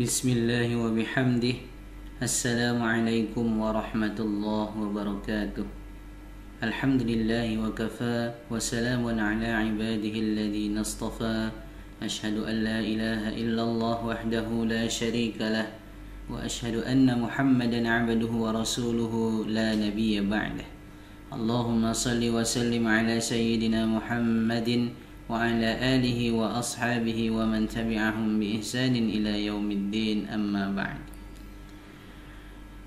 Bismillah wa bihamdih. Assalamualaikum warahmatullahi wabarakatuh. Alhamdulillah wa kafa wa salamun ala ibadihi alladhina istafa. Ashhadu an la ilaha illallah wahdahu la sharika lah wa ashhadu anna Muhammadan abduhu wa rasuluhu la nabiyya ba'dah. Allahumma salli wa sallim ala sayyidina Muhammadin wa ala alihi wa ashabihi wa man tabi'ahum bi ihsanin ila yaumiddin, amma ba'd.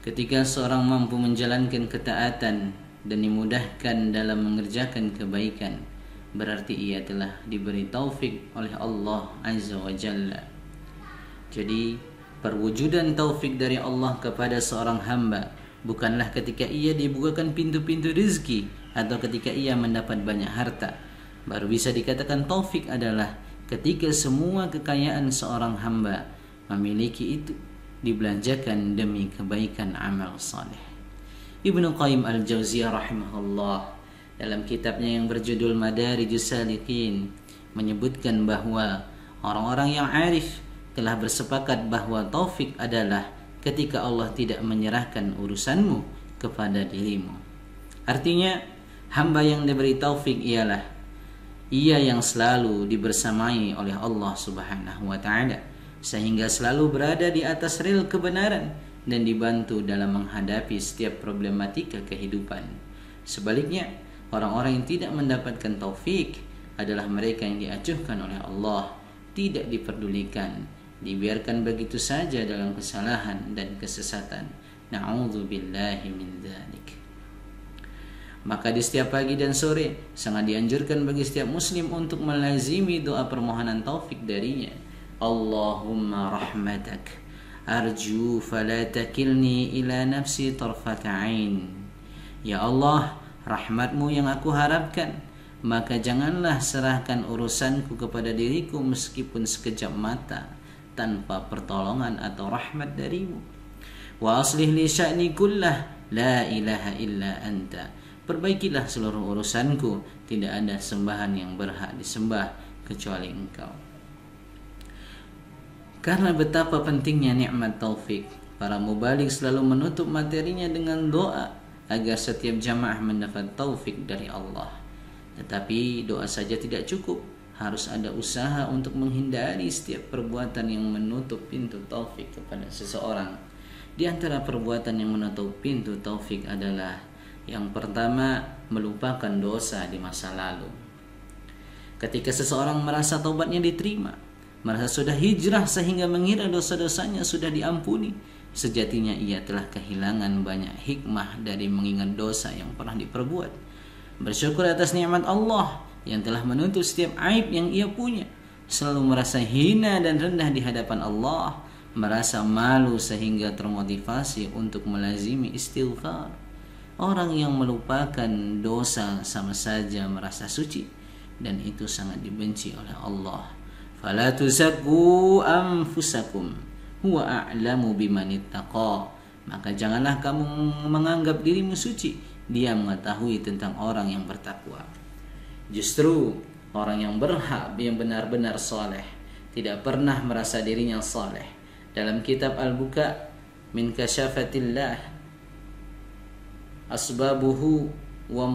Ketika seorang mampu menjalankan ketaatan dan dimudahkan dalam mengerjakan kebaikan, berarti ia telah diberi taufik oleh Allah Azza wa Jalla. Jadi perwujudan taufik dari Allah kepada seorang hamba bukanlah ketika ia dibukakan pintu-pintu rezeki atau ketika ia mendapat banyak harta. Baru bisa dikatakan taufik adalah ketika semua kekayaan seorang hamba memiliki itu dibelanjakan demi kebaikan amal saleh. Ibnu Qayyim al-Jauziyah rahimahullah dalam kitabnya yang berjudul Madarijus Salikin menyebutkan bahwa orang-orang yang arif telah bersepakat bahwa taufik adalah ketika Allah tidak menyerahkan urusanmu kepada dirimu. Artinya, hamba yang diberi taufik ialah ia yang selalu dibersamai oleh Allah Subhanahu wa Ta'ala, sehingga selalu berada di atas rel kebenaran dan dibantu dalam menghadapi setiap problematika kehidupan. Sebaliknya, orang-orang yang tidak mendapatkan taufik adalah mereka yang diacuhkan oleh Allah, tidak diperdulikan, dibiarkan begitu saja dalam kesalahan dan kesesatan. Na'udzubillahi min dzalik. Maka di setiap pagi dan sore sangat dianjurkan bagi setiap muslim untuk melazimi doa permohonan taufik darinya. Allahumma rahmatak arju fala takilni ila nafsi tarfata ain. Ya Allah, rahmatmu yang aku harapkan, maka janganlah serahkan urusanku kepada diriku meskipun sekejap mata tanpa pertolongan atau rahmat darimu. Wa aslih li sya'ni kullah la ilaha illa anta. Perbaikilah seluruh urusanku, tidak ada sembahan yang berhak disembah kecuali Engkau. Karena betapa pentingnya nikmat taufik, para mubalik selalu menutup materinya dengan doa agar setiap jamaah mendapat taufik dari Allah. Tetapi doa saja tidak cukup, harus ada usaha untuk menghindari setiap perbuatan yang menutup pintu taufik kepada seseorang. Di antara perbuatan yang menutup pintu taufik adalah yang pertama, melupakan dosa di masa lalu. Ketika seseorang merasa taubatnya diterima, merasa sudah hijrah sehingga mengira dosa-dosanya sudah diampuni, sejatinya ia telah kehilangan banyak hikmah dari mengingat dosa yang pernah diperbuat. Bersyukur atas nikmat Allah yang telah menutup setiap aib yang ia punya, selalu merasa hina dan rendah di hadapan Allah, merasa malu sehingga termotivasi untuk melazimi istighfar. Orang yang melupakan dosa sama saja merasa suci, dan itu sangat dibenci oleh Allah. Fala tuzakku anfusakum huwa a'lamu biman ittaqa. Maka janganlah kamu menganggap dirimu suci, Dia mengetahui tentang orang yang bertakwa. Justru orang yang berhak, yang benar-benar saleh, tidak pernah merasa dirinya saleh. Dalam kitab Al-Buka min kasyafatillah asbabuhu wa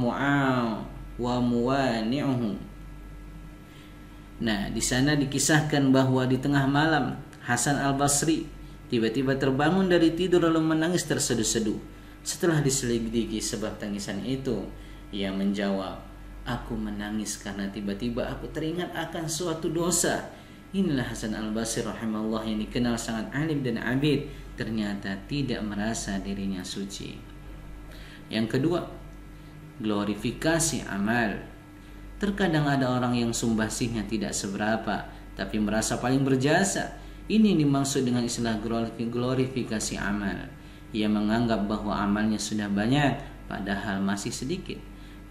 muwani'uhu. Nah, di sana dikisahkan bahwa di tengah malam Hasan Al-Basri tiba-tiba terbangun dari tidur lalu menangis terseduh-seduh. Setelah diselidiki sebab tangisan itu, ia menjawab, "Aku menangis karena tiba-tiba aku teringat akan suatu dosa." Inilah Hasan Al-Basri rahimahullah yang dikenal sangat alim dan abid, ternyata tidak merasa dirinya suci. Yang kedua, glorifikasi amal. Terkadang ada orang yang sumbasihnya tidak seberapa, tapi merasa paling berjasa. Ini dimaksud dengan istilah glorifikasi amal. Ia menganggap bahwa amalnya sudah banyak, padahal masih sedikit.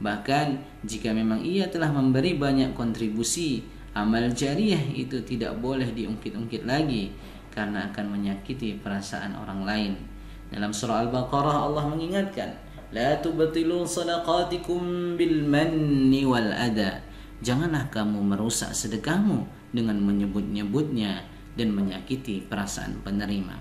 Bahkan jika memang ia telah memberi banyak kontribusi, amal jariah itu tidak boleh diungkit-ungkit lagi, karena akan menyakiti perasaan orang lain. Dalam surah Al-Baqarah Allah mengingatkan, La tubtilu sadaqatikum bil manni wal adha. Janganlah kamu merusak sedekahmu dengan menyebut-nyebutnya dan menyakiti perasaan penerima.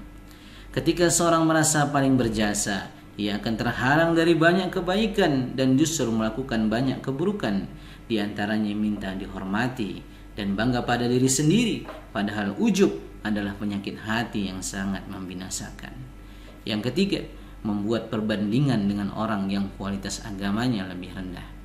Ketika seorang merasa paling berjasa, ia akan terhalang dari banyak kebaikan dan justru melakukan banyak keburukan. Di antaranya minta dihormati dan bangga pada diri sendiri, padahal ujub adalah penyakit hati yang sangat membinasakan. Yang ketiga, membuat perbandingan dengan orang yang kualitas agamanya lebih rendah.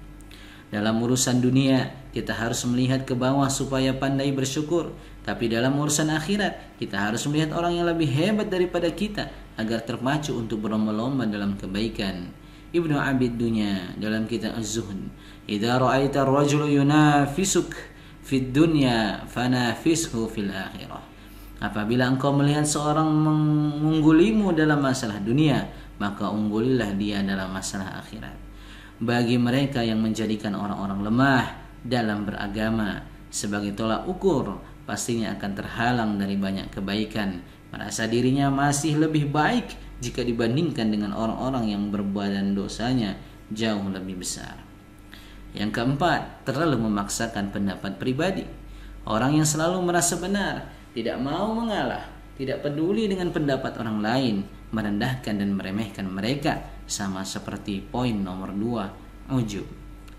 Dalam urusan dunia, kita harus melihat ke bawah supaya pandai bersyukur. Tapi dalam urusan akhirat, kita harus melihat orang yang lebih hebat daripada kita agar terpacu untuk berlomba-lomba dalam kebaikan. Ibnu Abid Dunya dalam kitab Az-Zuhd, "Idza ra'aita ar-rajula yunafisuk fid dunya fanafishu fil akhirah." Apabila engkau melihat seorang mengunggulimu dalam masalah dunia, maka unggulilah dia dalam masalah akhirat. Bagi mereka yang menjadikan orang-orang lemah dalam beragama sebagai tolak ukur, pastinya akan terhalang dari banyak kebaikan, merasa dirinya masih lebih baik jika dibandingkan dengan orang-orang yang berbadan dosanya jauh lebih besar. Yang keempat, terlalu memaksakan pendapat pribadi. Orang yang selalu merasa benar, tidak mau mengalah, tidak peduli dengan pendapat orang lain, merendahkan dan meremehkan mereka, sama seperti poin nomor 2, ujub.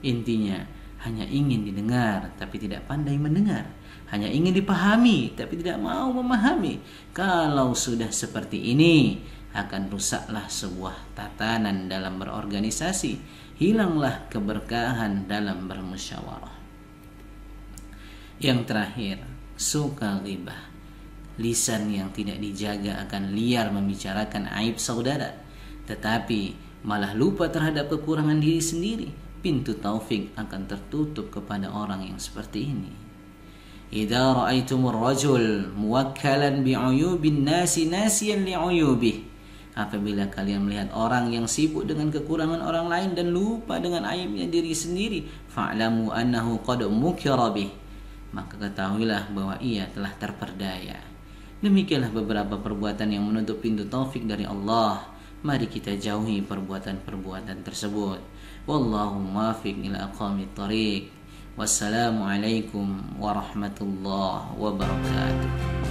Intinya, hanya ingin didengar tapi tidak pandai mendengar, hanya ingin dipahami tapi tidak mau memahami. Kalau sudah seperti ini, akan rusaklah sebuah tatanan dalam berorganisasi, hilanglah keberkahan dalam bermusyawarah. Yang terakhir, suka ghibah. Lisan yang tidak dijaga akan liar membicarakan aib saudara, tetapi malah lupa terhadap kekurangan diri sendiri. Pintu taufik akan tertutup kepada orang yang seperti ini. Idza ra'aitumur rajul muwakkalan bi'uyubin nasi nasiyan li'uyubih. Apabila kalian melihat orang yang sibuk dengan kekurangan orang lain dan lupa dengan aibnya diri sendiri, fa'lamu annahu qad mukira bih. Maka ketahuilah bahwa ia telah terperdaya. Demikianlah beberapa perbuatan yang menutup pintu taufik dari Allah. Mari kita jauhi perbuatan-perbuatan tersebut. Wallahu muwaffiq ila aqwamit thariq. Wassalamualaikum warahmatullahi wabarakatuh.